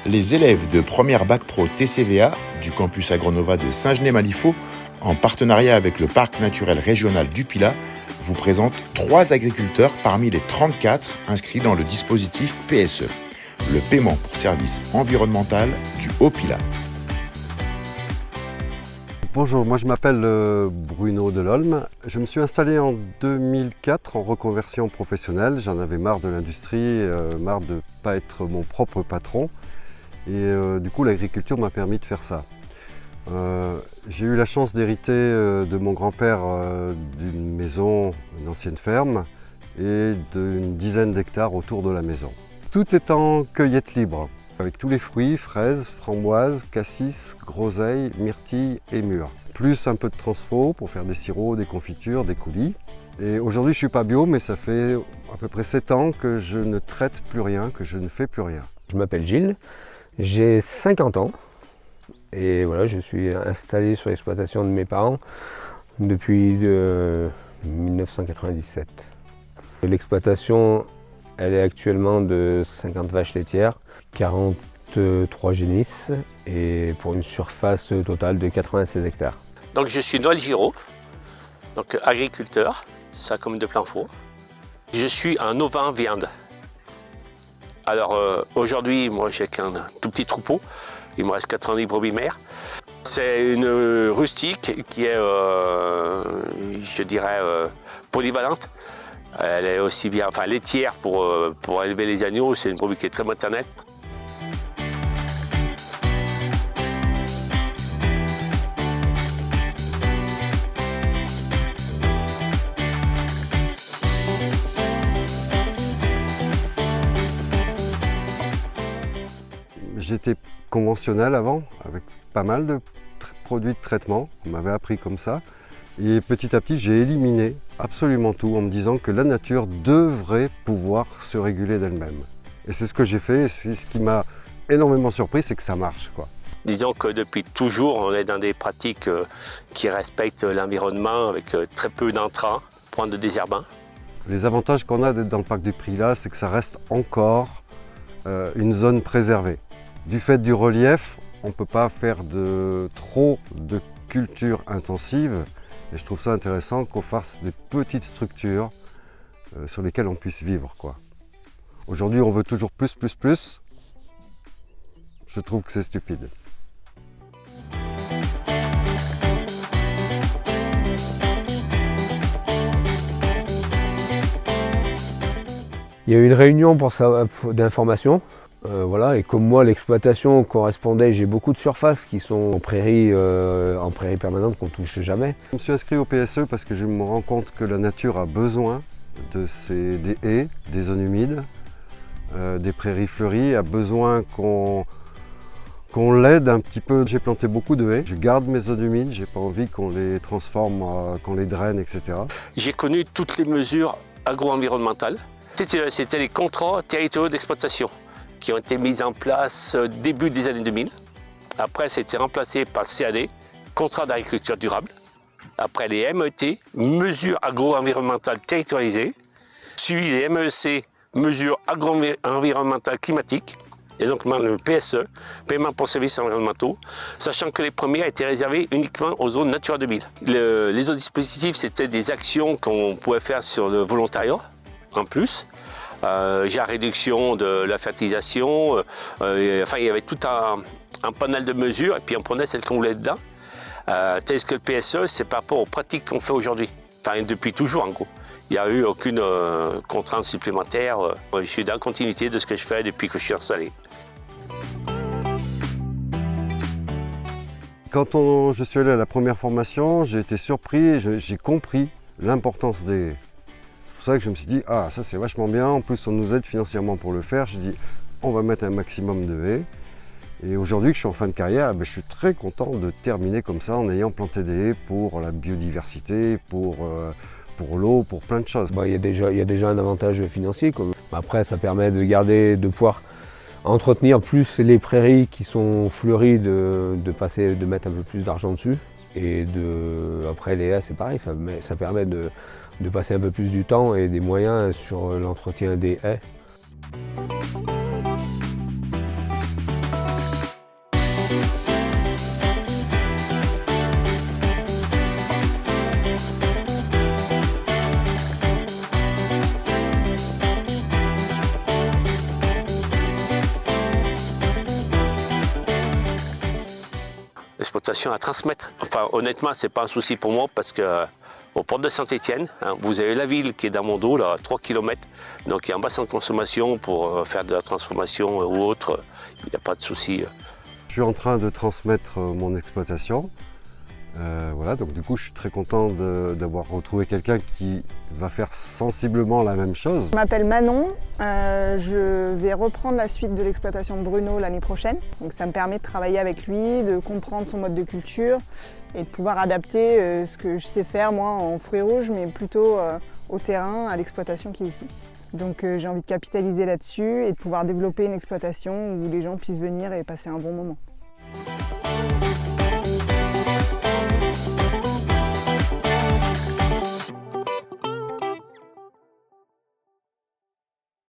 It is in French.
Les élèves de première Bac Pro TCVA du campus Agronova de Saint-Genès-Malifaux, en partenariat avec le Parc naturel régional du Pilat, vous présentent 3 agriculteurs parmi les 34 inscrits dans le dispositif PSE, le paiement pour service environnemental du Haut-Pilat. Bonjour, moi je m'appelle Bruno Delolme. Je me suis installé en 2004 en reconversion professionnelle. J'en avais marre de l'industrie, marre de ne pas être mon propre patron. Et du coup l'agriculture m'a permis de faire ça. J'ai eu la chance d'hériter de mon grand-père d'une maison, une ancienne ferme, et d'une dizaine d'hectares autour de la maison. Tout est en cueillette libre, avec tous les fruits, fraises, framboises, cassis, groseilles, myrtilles et mûres. Plus un peu de transfo pour faire des sirops, des confitures, des coulis. Et aujourd'hui je ne suis pas bio, mais ça fait à peu près 7 ans que je ne traite plus rien, que je ne fais plus rien. Je m'appelle Gilles, j'ai 50 ans et voilà, je suis installé sur l'exploitation de mes parents depuis 1997. L'exploitation, elle est actuellement de 50 vaches laitières, 43 génisses et pour une surface totale de 96 hectares. Donc je suis Noël Giraud, donc agriculteur, ça comme de plein faux. Je suis un ovin viande. Alors aujourd'hui, moi j'ai qu'un tout petit troupeau, il me reste 90 brebis mères. C'est une rustique qui est, je dirais, polyvalente. Elle est aussi bien, enfin laitière pour élever les agneaux, c'est une brebis qui est très maternelle. J'étais conventionnel avant, avec pas mal de produits de traitement, on m'avait appris comme ça. Et petit à petit, j'ai éliminé absolument tout en me disant que la nature devrait pouvoir se réguler d'elle-même. Et c'est ce que j'ai fait, et c'est ce qui m'a énormément surpris, c'est que ça marche, quoi. Disons que depuis toujours, on est dans des pratiques qui respectent l'environnement avec très peu d'intrants, point de désherbant. Les avantages qu'on a d'être dans le parc du Pilat, c'est que ça reste encore une zone préservée. Du fait du relief, on ne peut pas faire trop de culture intensive. Et je trouve ça intéressant qu'on fasse des petites structures sur lesquelles on puisse vivre, quoi. Aujourd'hui, on veut toujours plus. Je trouve que c'est stupide. Il y a eu une réunion d'information. Voilà, et comme moi l'exploitation correspondait, j'ai beaucoup de surfaces qui sont en prairie permanente qu'on ne touche jamais. Je me suis inscrit au PSE parce que je me rends compte que la nature a besoin des haies, des zones humides, des prairies fleuries, a besoin qu'on l'aide un petit peu. J'ai planté beaucoup de haies, je garde mes zones humides, j'ai pas envie qu'on les transforme, qu'on les draine, etc. J'ai connu toutes les mesures agro-environnementales. C'était les contrats territoriaux d'exploitation qui ont été mis en place début des années 2000. Après, ça a été remplacé par le CAD, contrat d'agriculture durable. Après, les MET, mesures agro-environnementales territorialisées. Suivi les MEC, mesures agro-environnementales climatiques. Et donc le PSE, paiement pour services environnementaux, sachant que les premiers étaient réservés uniquement aux zones Natura 2000. Les autres dispositifs, c'était des actions qu'on pouvait faire sur le volontariat, en plus. J'ai la réduction de la fertilisation, enfin il y avait tout un panel de mesures et puis on prenait celles qu'on voulait dedans. Tel que le PSE, c'est par rapport aux pratiques qu'on fait aujourd'hui, enfin depuis toujours en gros. Il n'y a eu aucune contrainte supplémentaire, je suis dans la continuité de ce que je fais depuis que je suis installé. Quand je suis allé à la première formation, j'ai été surpris et j'ai compris l'importance des haies. C'est pour ça que je me suis dit, ah ça c'est vachement bien, en plus on nous aide financièrement pour le faire. J'ai dit, on va mettre un maximum de haies. Et aujourd'hui que je suis en fin de carrière, je suis très content de terminer comme ça en ayant planté des haies pour la biodiversité, pour l'eau, pour plein de choses. Il y a déjà un avantage financier. Après ça permet de pouvoir entretenir plus les prairies qui sont fleuries, de mettre un peu plus d'argent dessus. Et après les haies c'est pareil, ça permet de passer un peu plus du temps et des moyens sur l'entretien des haies. exploitation à transmettre. Enfin, honnêtement, c'est pas un souci pour moi parce que aux portes de Saint-Étienne, vous avez la ville qui est dans mon dos, là, à 3 km. Donc il y a un bassin de consommation pour faire de la transformation ou autre. Il n'y a pas de souci. Je suis en train de transmettre mon exploitation. Voilà, donc du coup, je suis très content d'avoir retrouvé quelqu'un qui va faire sensiblement la même chose. Je m'appelle Manon, je vais reprendre la suite de l'exploitation de Bruno l'année prochaine. Donc ça me permet de travailler avec lui, de comprendre son mode de culture et de pouvoir adapter ce que je sais faire moi en fruits rouges, mais plutôt au terrain, à l'exploitation qui est ici. Donc j'ai envie de capitaliser là-dessus et de pouvoir développer une exploitation où les gens puissent venir et passer un bon moment.